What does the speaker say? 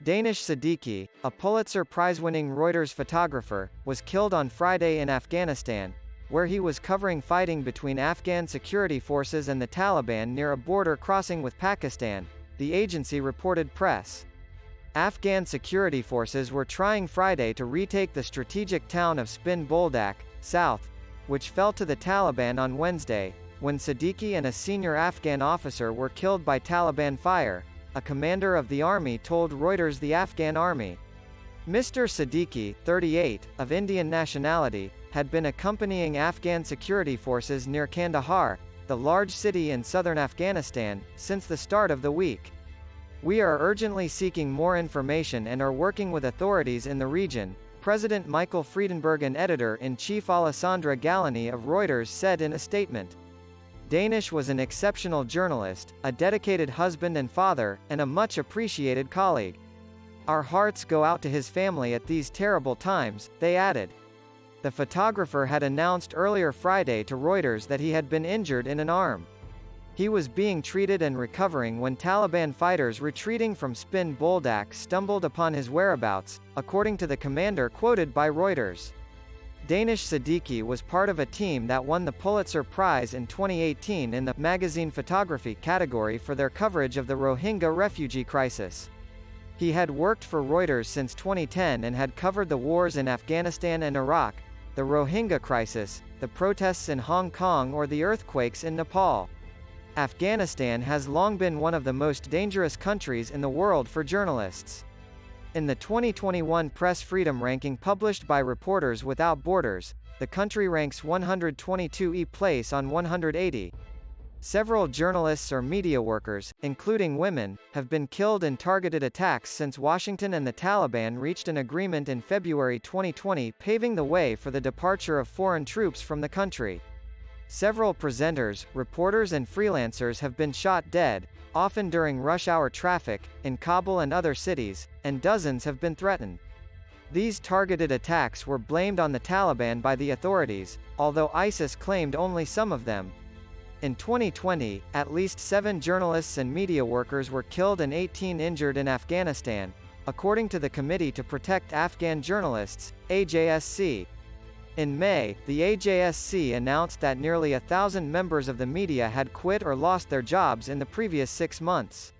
Danish Siddiqui, a Pulitzer Prize-winning Reuters photographer, was killed on Friday in Afghanistan, where he was covering fighting between Afghan security forces and the Taliban near a border crossing with Pakistan, the agency reported press. Afghan security forces were trying Friday to retake the strategic town of Spin Boldak, south, which fell to the Taliban on Wednesday, when Siddiqui and a senior Afghan officer were killed by Taliban fire, a commander of the army told Reuters. The Afghan army. Mr. Siddiqui, 38, of Indian nationality, had been accompanying Afghan security forces near Kandahar, the large city in southern Afghanistan, since the start of the week. "We are urgently seeking more information and are working with authorities in the region," President Michael Friedenberg and editor-in-chief Alessandra Galloni of Reuters said in a statement. Danish was an exceptional journalist, a dedicated husband and father, and a much appreciated colleague. "Our hearts go out to his family at these terrible times," they added. The photographer had announced earlier Friday to Reuters that he had been injured in an arm. He was being treated and recovering when Taliban fighters retreating from Spin Boldak stumbled upon his whereabouts, according to the commander quoted by Reuters. Danish Siddiqui was part of a team that won the Pulitzer Prize in 2018 in the magazine photography category for their coverage of the Rohingya refugee crisis. He had worked for Reuters since 2010 and had covered the wars in Afghanistan and Iraq, the Rohingya crisis, the protests in Hong Kong or the earthquakes in Nepal. Afghanistan has long been one of the most dangerous countries in the world for journalists. In the 2021 Press Freedom Ranking published by Reporters Without Borders, the country ranks 122th place on 180. Several journalists or media workers, including women, have been killed in targeted attacks since Washington and the Taliban reached an agreement in February 2020 paving the way for the departure of foreign troops from the country. Several presenters, reporters and freelancers have been shot dead, often during rush-hour traffic, in Kabul and other cities, and dozens have been threatened. These targeted attacks were blamed on the Taliban by the authorities, although ISIS claimed only some of them. In 2020, at least 7 journalists and media workers were killed and 18 injured in Afghanistan, according to the Committee to Protect Afghan Journalists, AJSC. In May, the AJSC announced that nearly 1,000 members of the media had quit or lost their jobs in the previous 6 months.